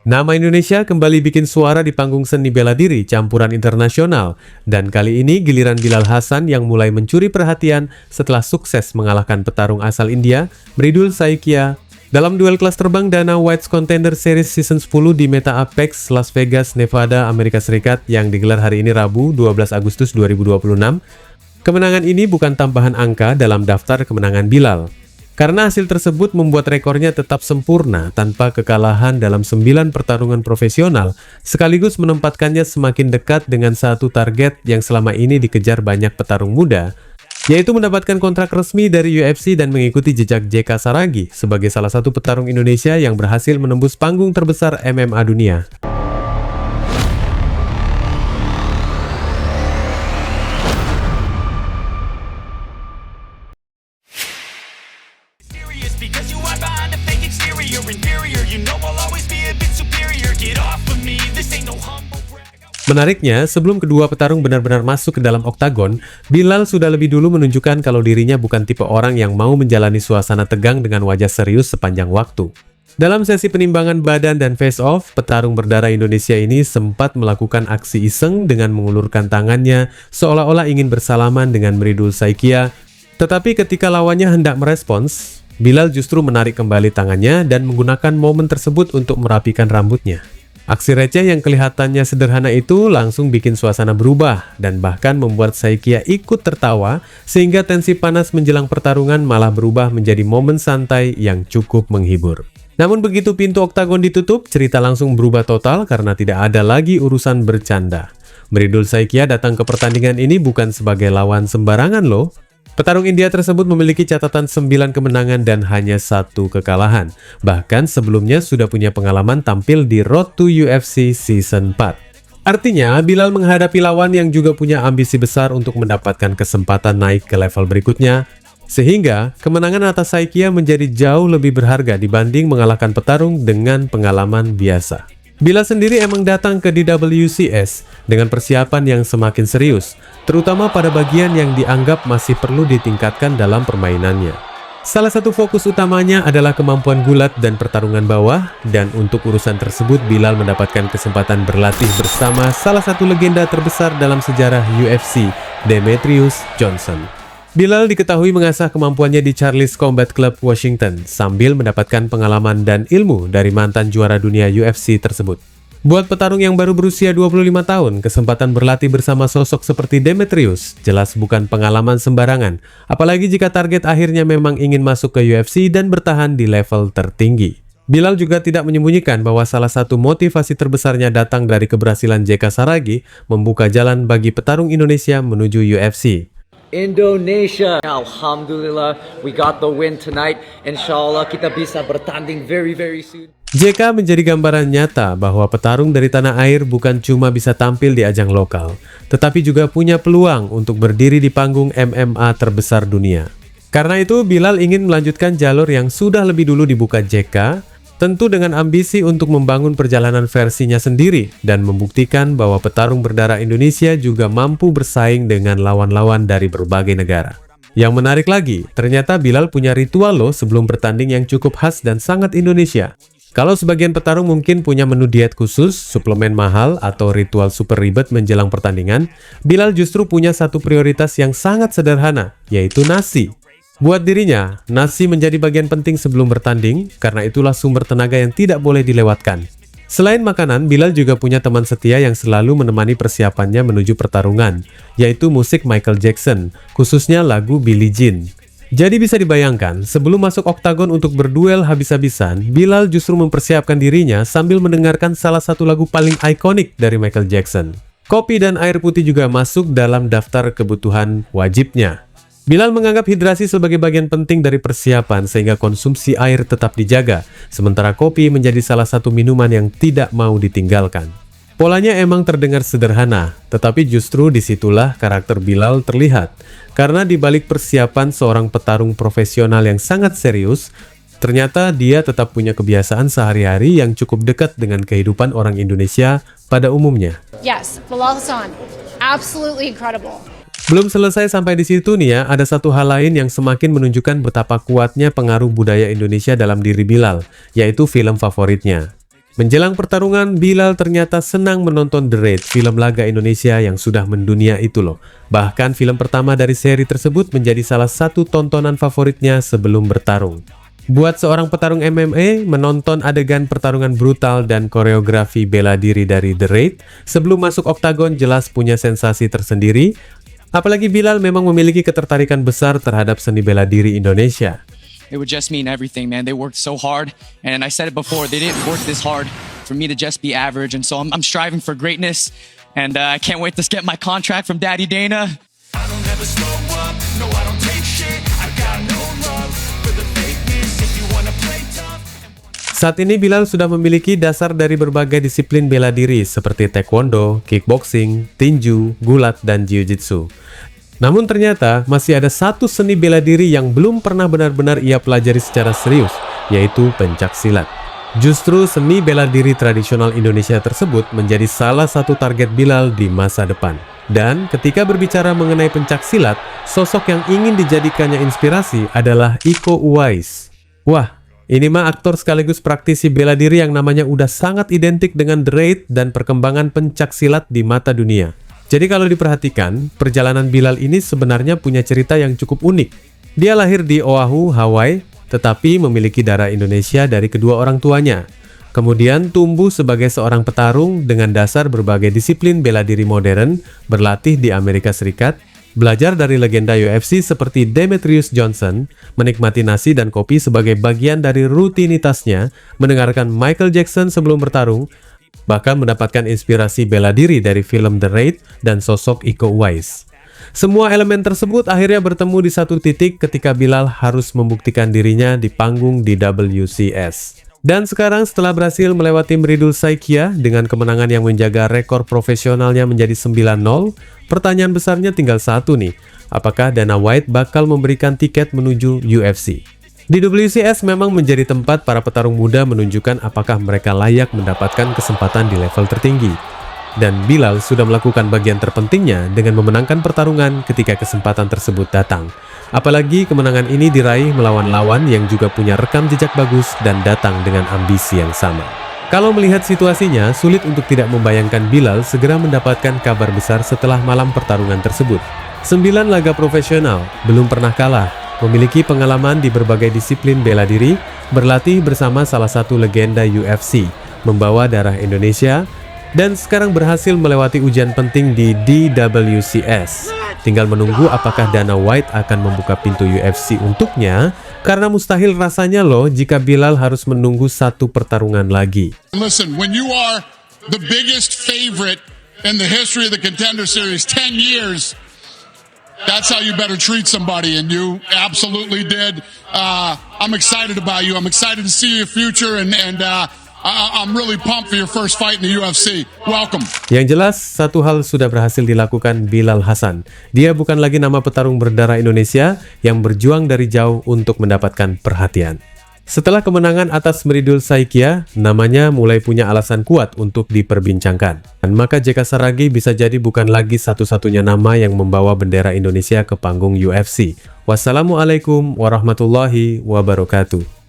Nama Indonesia kembali bikin suara di panggung seni bela diri campuran internasional, dan kali ini giliran Bilal Hassan yang mulai mencuri perhatian setelah sukses mengalahkan petarung asal India, Mridul Saikia, dalam duel kelas terbang Dana White's Contender Series Season 10 di Meta Apex, Las Vegas, Nevada, Amerika Serikat yang digelar hari ini Rabu, 12 Agustus 2026. Kemenangan ini bukan tambahan angka dalam daftar kemenangan Bilal. Karena hasil tersebut membuat rekornya tetap sempurna tanpa kekalahan dalam 9 pertarungan profesional, sekaligus menempatkannya semakin dekat dengan satu target yang selama ini dikejar banyak petarung muda, yaitu mendapatkan kontrak resmi dari UFC dan mengikuti jejak JK Saragi sebagai salah satu petarung Indonesia yang berhasil menembus panggung terbesar MMA dunia. Because you are behind a fake exterior, inferior. You know I'll always be a bit superior. Get off of me, this ain't no humble brag. Menariknya, sebelum kedua petarung benar-benar masuk ke dalam oktagon, Bilal sudah lebih dulu menunjukkan kalau dirinya bukan tipe orang yang mau menjalani suasana tegang dengan wajah serius sepanjang waktu. Dalam sesi penimbangan badan dan face-off, petarung berdarah Indonesia ini sempat melakukan aksi iseng dengan mengulurkan tangannya seolah-olah ingin bersalaman dengan Mridul Saikia, tetapi ketika lawannya hendak merespons, Bilal justru menarik kembali tangannya dan menggunakan momen tersebut untuk merapikan rambutnya. Aksi receh yang kelihatannya sederhana itu langsung bikin suasana berubah dan bahkan membuat Saikia ikut tertawa sehingga tensi panas menjelang pertarungan malah berubah menjadi momen santai yang cukup menghibur. Namun begitu pintu oktagon ditutup, cerita langsung berubah total karena tidak ada lagi urusan bercanda. Mridul Saikia datang ke pertandingan ini bukan sebagai lawan sembarangan loh. Petarung India tersebut memiliki catatan 9 kemenangan dan hanya 1 kekalahan. Bahkan sebelumnya sudah punya pengalaman tampil di Road to UFC Season 4. Artinya, Bilal menghadapi lawan yang juga punya ambisi besar untuk mendapatkan kesempatan naik ke level berikutnya. Sehingga, kemenangan atas Saikia menjadi jauh lebih berharga dibanding mengalahkan petarung dengan pengalaman biasa. Bilal sendiri emang datang ke DWCS dengan persiapan yang semakin serius, terutama pada bagian yang dianggap masih perlu ditingkatkan dalam permainannya. Salah satu fokus utamanya adalah kemampuan gulat dan pertarungan bawah, dan untuk urusan tersebut Bilal mendapatkan kesempatan berlatih bersama salah satu legenda terbesar dalam sejarah UFC, Demetrious Johnson. Bilal diketahui mengasah kemampuannya di Charlie's Combat Club Washington sambil mendapatkan pengalaman dan ilmu dari mantan juara dunia UFC tersebut. Buat petarung yang baru berusia 25 tahun, kesempatan berlatih bersama sosok seperti Demetrious jelas bukan pengalaman sembarangan, apalagi jika target akhirnya memang ingin masuk ke UFC dan bertahan di level tertinggi. Bilal juga tidak menyembunyikan bahwa salah satu motivasi terbesarnya datang dari keberhasilan JK Saragi membuka jalan bagi petarung Indonesia menuju UFC. Indonesia. Alhamdulillah, we got the win tonight. Inshallah kita bisa bertanding very soon. JK menjadi gambaran nyata bahwa petarung dari tanah air bukan cuma bisa tampil di ajang lokal, tetapi juga punya peluang untuk berdiri di panggung MMA terbesar dunia. Karena itu, Bilal ingin melanjutkan jalur yang sudah lebih dulu dibuka JK, tentu dengan ambisi untuk membangun perjalanan versinya sendiri dan membuktikan bahwa petarung berdarah Indonesia juga mampu bersaing dengan lawan-lawan dari berbagai negara. Yang menarik lagi, ternyata Bilal punya ritual loh sebelum bertanding yang cukup khas dan sangat Indonesia. Kalau sebagian petarung mungkin punya menu diet khusus, suplemen mahal, atau ritual super ribet menjelang pertandingan, Bilal justru punya satu prioritas yang sangat sederhana, yaitu nasi. Buat dirinya, nasi menjadi bagian penting sebelum bertanding, karena itulah sumber tenaga yang tidak boleh dilewatkan. Selain makanan, Bilal juga punya teman setia yang selalu menemani persiapannya menuju pertarungan, yaitu musik Michael Jackson, khususnya lagu Billie Jean. Jadi bisa dibayangkan, sebelum masuk oktagon untuk berduel habis-habisan, Bilal justru mempersiapkan dirinya sambil mendengarkan salah satu lagu paling ikonik dari Michael Jackson. Kopi dan air putih juga masuk dalam daftar kebutuhan wajibnya. Bilal menganggap hidrasi sebagai bagian penting dari persiapan sehingga konsumsi air tetap dijaga, sementara kopi menjadi salah satu minuman yang tidak mau ditinggalkan. Polanya emang terdengar sederhana, tetapi justru disitulah karakter Bilal terlihat. Karena di balik persiapan seorang petarung profesional yang sangat serius, ternyata dia tetap punya kebiasaan sehari-hari yang cukup dekat dengan kehidupan orang Indonesia pada umumnya. Yes, Bilal Hassan, absolutely incredible. Belum selesai sampai di situ nih ya, ada satu hal lain yang semakin menunjukkan betapa kuatnya pengaruh budaya Indonesia dalam diri Bilal, yaitu film favoritnya. Menjelang pertarungan, Bilal ternyata senang menonton The Raid, film laga Indonesia yang sudah mendunia itu loh. Bahkan film pertama dari seri tersebut menjadi salah satu tontonan favoritnya sebelum bertarung. Buat seorang petarung MMA, menonton adegan pertarungan brutal dan koreografi bela diri dari The Raid sebelum masuk oktagon jelas punya sensasi tersendiri. Apalagi Bilal memang memiliki ketertarikan besar terhadap seni bela diri Indonesia. It would just mean everything, man. They worked so hard, and I said it before, they didn't work this hard for me to just be average, and so I'm striving for greatness, and I can't wait to get my contract from Daddy Dana. I don't ever slow up, no I don't take shit. I got no love for the fakeness. If you wanna play tough. Saat ini Bilal sudah memiliki dasar dari berbagai disiplin bela diri seperti taekwondo, kickboxing, tinju, gulat, dan jiu-jitsu. Namun ternyata masih ada satu seni bela diri yang belum pernah benar-benar ia pelajari secara serius, yaitu pencaksilat. Justru seni bela diri tradisional Indonesia tersebut menjadi salah satu target Bilal di masa depan. Dan ketika berbicara mengenai pencaksilat, sosok yang ingin dijadikannya inspirasi adalah Iko Uwais. Wah, ini mah aktor sekaligus praktisi bela diri yang namanya udah sangat identik dengan The Raid dan perkembangan pencaksilat di mata dunia. Jadi kalau diperhatikan, perjalanan Bilal ini sebenarnya punya cerita yang cukup unik. Dia lahir di Oahu, Hawaii, tetapi memiliki darah Indonesia dari kedua orang tuanya. Kemudian tumbuh sebagai seorang petarung dengan dasar berbagai disiplin bela diri modern, berlatih di Amerika Serikat, belajar dari legenda UFC seperti Demetrius Johnson, menikmati nasi dan kopi sebagai bagian dari rutinitasnya, mendengarkan Michael Jackson sebelum bertarung, bahkan mendapatkan inspirasi bela diri dari film The Raid dan sosok Iko Uwais. Semua elemen tersebut akhirnya bertemu di satu titik ketika Bilal harus membuktikan dirinya di panggung di WCS. Dan sekarang setelah berhasil melewati Meridul Saikia dengan kemenangan yang menjaga rekor profesionalnya menjadi 9-0, pertanyaan besarnya tinggal satu nih, apakah Dana White bakal memberikan tiket menuju UFC? Di WCS memang menjadi tempat para petarung muda menunjukkan apakah mereka layak mendapatkan kesempatan di level tertinggi. Dan Bilal sudah melakukan bagian terpentingnya dengan memenangkan pertarungan ketika kesempatan tersebut datang. Apalagi kemenangan ini diraih melawan lawan yang juga punya rekam jejak bagus dan datang dengan ambisi yang sama. Kalau melihat situasinya, sulit untuk tidak membayangkan Bilal segera mendapatkan kabar besar setelah malam pertarungan tersebut. 9 laga profesional, belum pernah kalah, memiliki pengalaman di berbagai disiplin bela diri, berlatih bersama salah satu legenda UFC, membawa darah Indonesia, dan sekarang berhasil melewati ujian penting di DWCS. Tinggal menunggu apakah Dana White akan membuka pintu UFC untuknya, karena mustahil rasanya loh jika Bilal harus menunggu satu pertarungan lagi. Listen, when you are the biggest favorite in the history of the Contender Series, 10 years, that's how you better treat somebody, and you absolutely did. I'm excited about you. I'm excited to see your future, and I'm really pumped for your first fight in the UFC. Welcome. Yang jelas, satu hal sudah berhasil dilakukan Bilal Hasan. Dia bukan lagi nama petarung berdarah Indonesia yang berjuang dari jauh untuk mendapatkan perhatian. Setelah kemenangan atas Meridul Saikia, namanya mulai punya alasan kuat untuk diperbincangkan. Dan maka JK Saragi bisa jadi bukan lagi satu-satunya nama yang membawa bendera Indonesia ke panggung UFC. Wassalamualaikum warahmatullahi wabarakatuh.